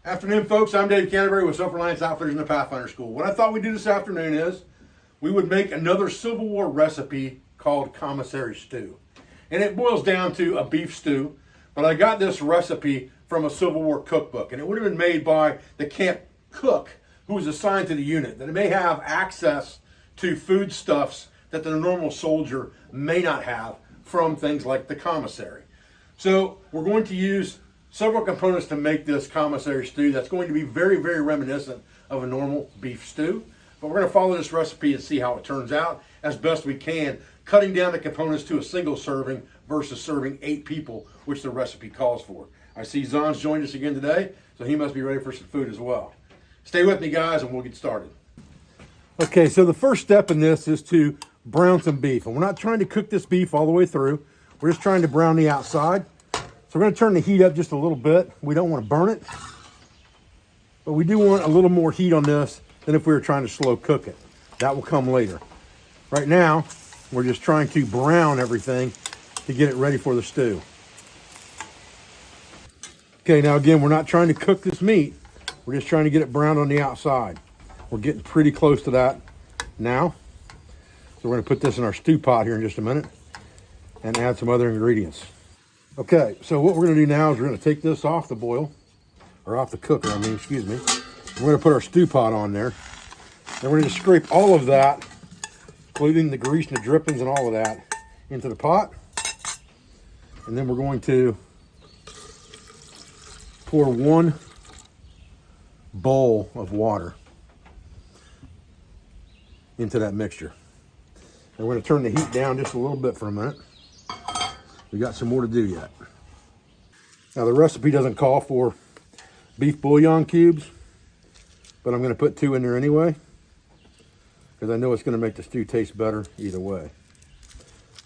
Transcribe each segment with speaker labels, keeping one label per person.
Speaker 1: Afternoon, folks. I'm Dave Canterbury with Self Reliance Outfitters in the Pathfinder School. What I thought we'd do this afternoon is we would make another Civil War recipe called Commissary Stew. And it boils down to a beef stew, but I got this recipe from a Civil War cookbook, and it would have been made by the camp cook who was assigned to the unit, that it may have access to foodstuffs that the normal soldier may not have from things like the commissary. So we're going to use several components to make this commissary stew that's going to be very, very reminiscent of a normal beef stew. But we're going to follow this recipe and see how it turns out as best we can, cutting down the components to a single serving versus serving 8 people, which the recipe calls for. I see Zon's joined us again today, so he must be ready for some food as well. Stay with me, guys, and we'll get started. Okay, so the first step in this is to brown some beef. And we're not trying to cook this beef all the way through. We're just trying to brown the outside. So we're going to turn the heat up just a little bit. We don't want to burn it, but we do want a little more heat on this than if we were trying to slow cook it. That will come later. Right now, we're just trying to brown everything to get it ready for the stew. Okay, now again, we're not trying to cook this meat. We're just trying to get it browned on the outside. We're getting pretty close to that now. So we're going to put this in our stew pot here in just a minute and add some other ingredients. Okay, so what we're going to do now is we're going to take this off the boil, or off the cooker, excuse me. We're going to put our stew pot on there. And we're going to scrape all of that, including the grease and the drippings and all of that, into the pot. And then we're going to pour 1 bowl of water into that mixture. And we're going to turn the heat down just a little bit for a minute. We got some more to do yet. Now the recipe doesn't call for beef bouillon cubes, but I'm going to put 2 in there anyway, because I know it's going to make the stew taste better either way.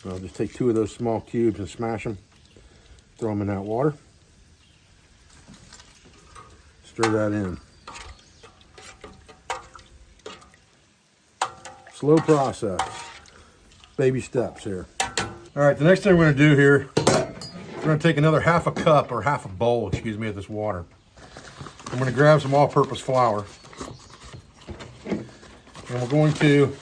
Speaker 1: And I'll just take 2 of those small cubes and smash them, throw them in that water, stir that in. Slow process, baby steps here. All right, the next thing we're going to do here, we're going to take another half a cup, or half a bowl, excuse me, of this water. I'm going to grab some all-purpose flour, and we're going to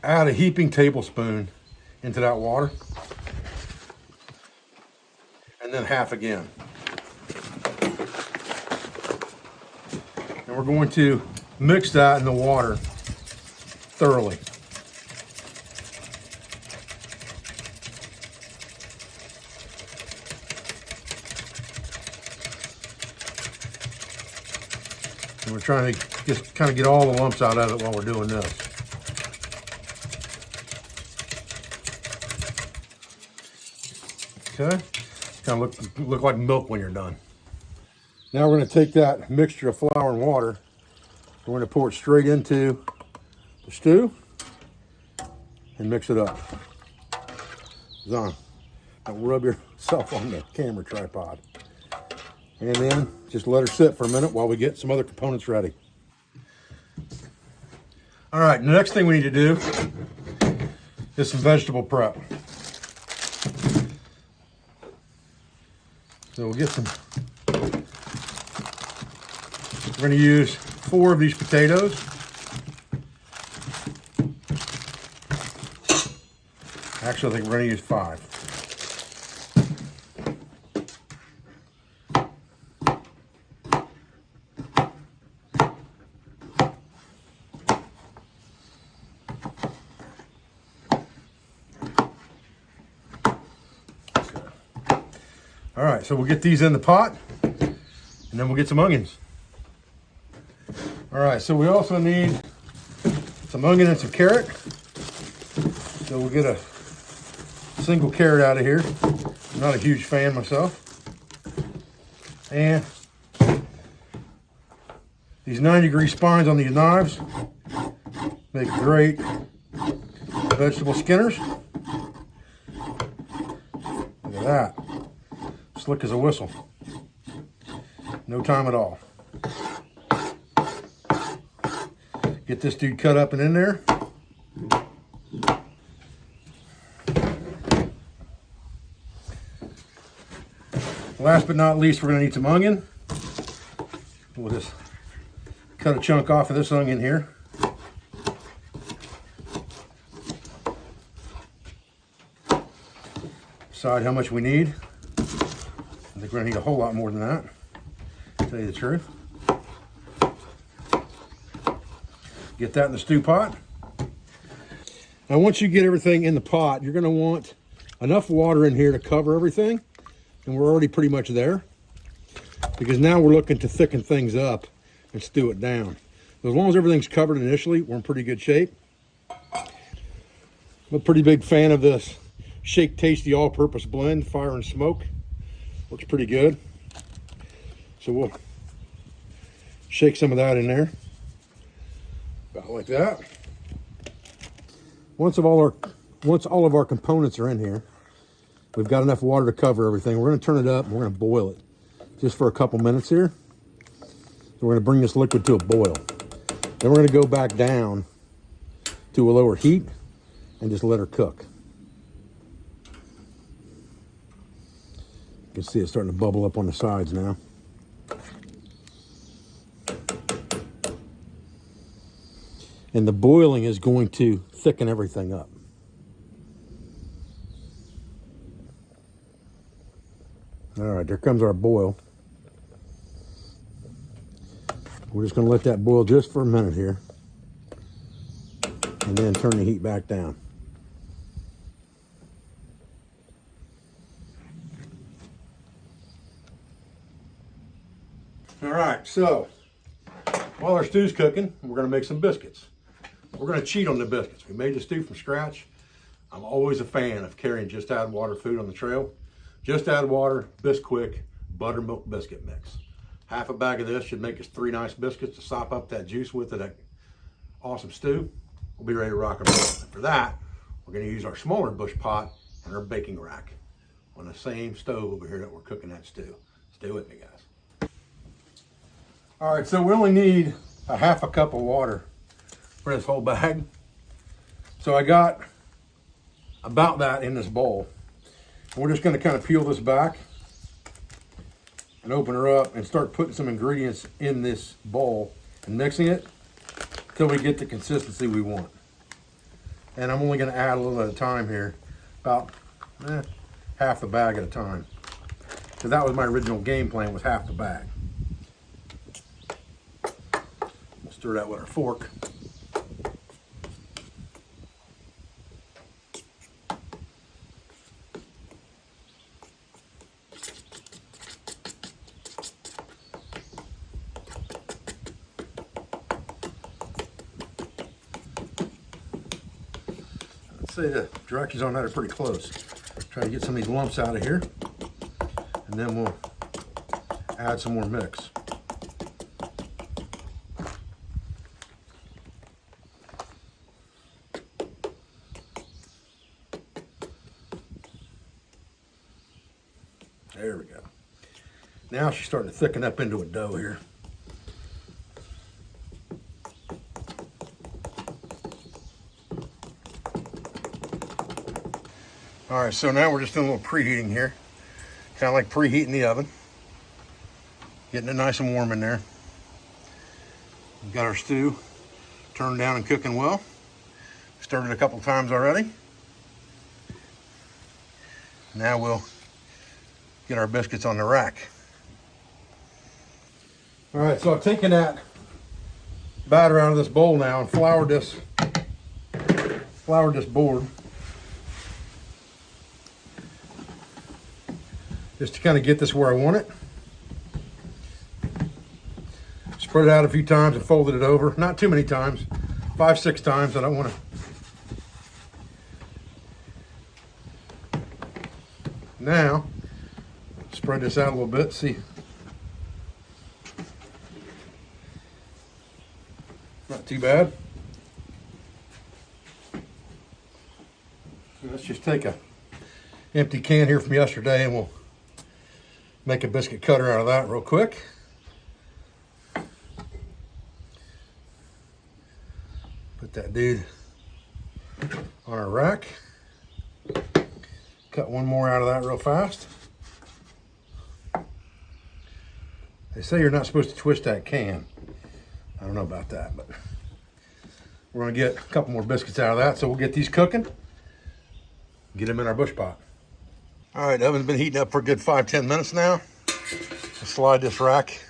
Speaker 1: add a heaping tablespoon into that water, and then half again. And we're going to mix that in the water thoroughly. And we're trying to just kind of get all the lumps out of it while we're doing this. Okay, kind of look like milk when you're done. Now we're going to take that mixture of flour and water. We're going to pour it straight into the stew and mix it up. Zon, don't rub yourself on the camera tripod. And then just let her sit for a minute while we get some other components ready. All right, the next thing we need to do is some vegetable prep. So we'll get some, we're going to use 4 of these potatoes. Actually, I think we're going to use 5. All right, so we'll get these in the pot, and then we'll get some onions. All right, so we also need some onion and some carrot. So we'll get a single carrot out of here. I'm not a huge fan myself. And these 90-degree spines on these knives make great vegetable skinners. Look at that. Slick as a whistle. No time at all. Get this dude cut up and in there. Last but not least, we're going to need some onion. We'll just cut a chunk off of this onion here. Decide how much we need. I think we're going to need a whole lot more than that, to tell you the truth. Get that in the stew pot. Now once you get everything in the pot, you're going to want enough water in here to cover everything. And we're already pretty much there. Because now we're looking to thicken things up and stew it down. So as long as everything's covered initially, we're in pretty good shape. I'm a pretty big fan of this Shake Tasty all-purpose blend, Fire and Smoke. Looks pretty good. So we'll shake some of that in there. About like that. Once all of our components are in here, we've got enough water to cover everything. We're going to turn it up and we're going to boil it just for a couple minutes here. So we're going to bring this liquid to a boil. Then we're going to go back down to a lower heat and just let her cook. You can see it starting to bubble up on the sides now. And the boiling is going to thicken everything up. All right, there comes our boil. We're just going to let that boil just for a minute here. And then turn the heat back down. All right, so while our stew's cooking, we're going to make some biscuits. We're going to cheat on the biscuits. We made the stew from scratch. I'm always a fan of carrying just add water food on the trail. Just add water, Bisquick, buttermilk biscuit mix. Half a bag of this should make us 3 nice biscuits to sop up that juice with it, that awesome stew. We'll be ready to rock and roll. For that, we're going to use our smaller bush pot and our baking rack on the same stove over here that we're cooking that stew. Stay with me, guys. All right, so we only need a half a cup of water for this whole bag. So I got about that in this bowl. We're just going to kind of peel this back and open her up and start putting some ingredients in this bowl and mixing it until we get the consistency we want. And I'm only going to add a little at a time here, about half the bag at a time. So that was my original game plan, was half the bag. We'll stir that with our fork. Say the directions on that are pretty close. Try to get some of these lumps out of here, and then we'll add some more mix. There we go. Now she's starting to thicken up into a dough here. All right, so now we're just doing a little preheating here. Kind of like preheating the oven. Getting it nice and warm in there. We've got our stew turned down and cooking well. Stirred it a couple times already. Now we'll get our biscuits on the rack. All right, so I've taken that batter out of this bowl now and floured this board. Just to kind of get this where I want it. Spread it out a few times and folded it over. Not too many times, 5, 6 times. I don't want to. Now, spread this out a little bit, see. Not too bad. Let's just take a empty can here from yesterday and we'll make a biscuit cutter out of that real quick. Put that dude on our rack. Cut one more out of that real fast. They say you're not supposed to twist that can. I don't know about that, but we're gonna get a couple more biscuits out of that. So we'll get these cooking, get them in our bush pot. All right, the oven's been heating up for a good 5-10 minutes now. I'll slide this rack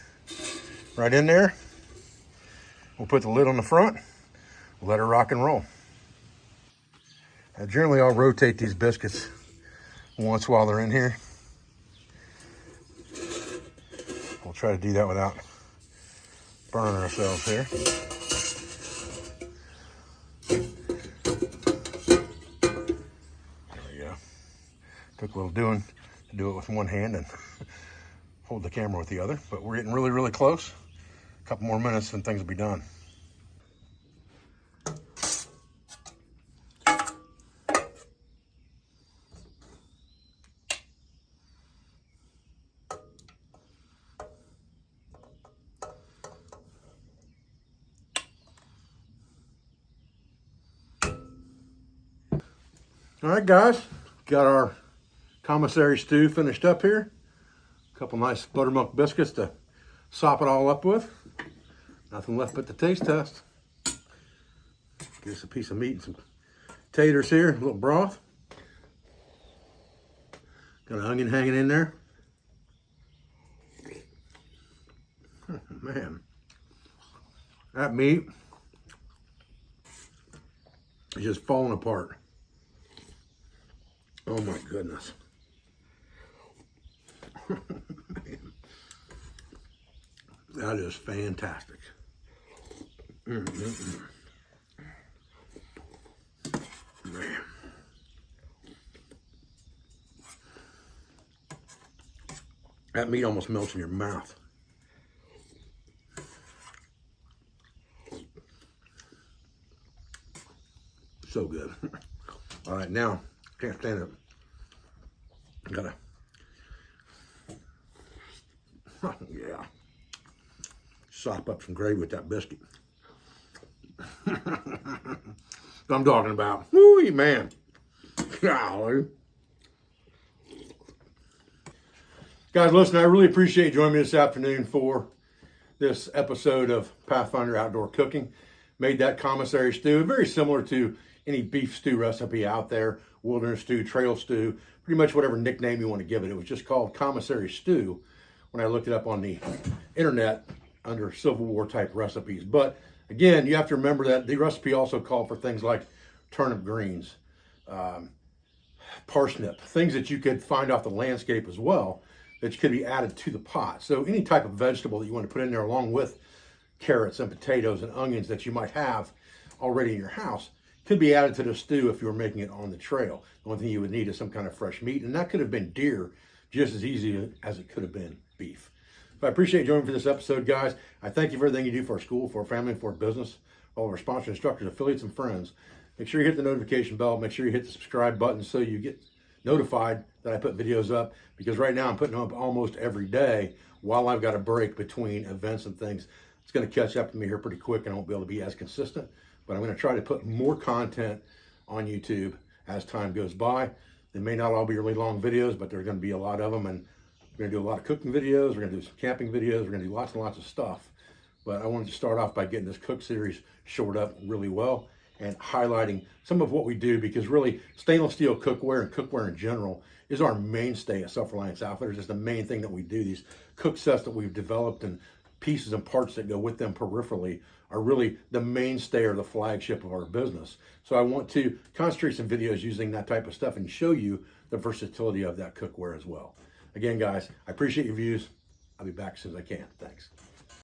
Speaker 1: right in there. We'll put the lid on the front. We'll let her rock and roll. Now, generally, I'll rotate these biscuits once while they're in here. We'll try to do that without burning ourselves here. There we go. Took a little doing to do it with one hand and hold the camera with the other, but we're getting really, really close. A couple more minutes and things will be done. All right, guys, got our commissary stew finished up here. A couple nice buttermilk biscuits to sop it all up with. Nothing left but the taste test. Get us a piece of meat and some taters here, a little broth. Got an onion hanging in there. Man, that meat is just falling apart. Oh my goodness. That is fantastic. Man. That meat almost melts in your mouth. So good. All right, now, can't stand it. Gotta, yeah. Sop up some gravy with that biscuit. I'm talking about. Woo, man. Golly. Guys, listen, I really appreciate you joining me this afternoon for this episode of Pathfinder Outdoor Cooking. Made that commissary stew, very similar to any beef stew recipe out there, wilderness stew, trail stew, pretty much whatever nickname you want to give it. It was just called commissary stew when I looked it up on the internet under Civil War type recipes. But again, you have to remember that the recipe also called for things like turnip greens, parsnip, things that you could find off the landscape as well that could be added to the pot. So any type of vegetable that you want to put in there along with carrots and potatoes and onions that you might have already in your house could be added to the stew if you were making it on the trail. The only thing you would need is some kind of fresh meat, and that could have been deer just as easy as it could have been beef. So I appreciate you joining me for this episode, guys. I thank you for everything you do for our school, for our family, for our business, all of our sponsors, instructors, affiliates, and friends. Make sure you hit the notification bell. Make sure you hit the subscribe button so you get notified that I put videos up, because right now I'm putting them up almost every day while I've got a break between events and things. It's going to catch up to me here pretty quick, and I won't be able to be as consistent. But I'm going to try to put more content on YouTube as time goes by. They may not all be really long videos, but there's going to be a lot of them. And we're going to do a lot of cooking videos. We're going to do some camping videos. We're going to do lots and lots of stuff. But I wanted to start off by getting this cook series shored up really well and highlighting some of what we do, because really stainless steel cookware and cookware in general is our mainstay at Self-Reliance Outfitters. It's the main thing that we do. These cook sets that we've developed and pieces and parts that go with them peripherally are really the mainstay or the flagship of our business. So I want to concentrate some videos using that type of stuff and show you the versatility of that cookware as well. Again, guys, I appreciate your views. I'll be back as soon as I can. Thanks.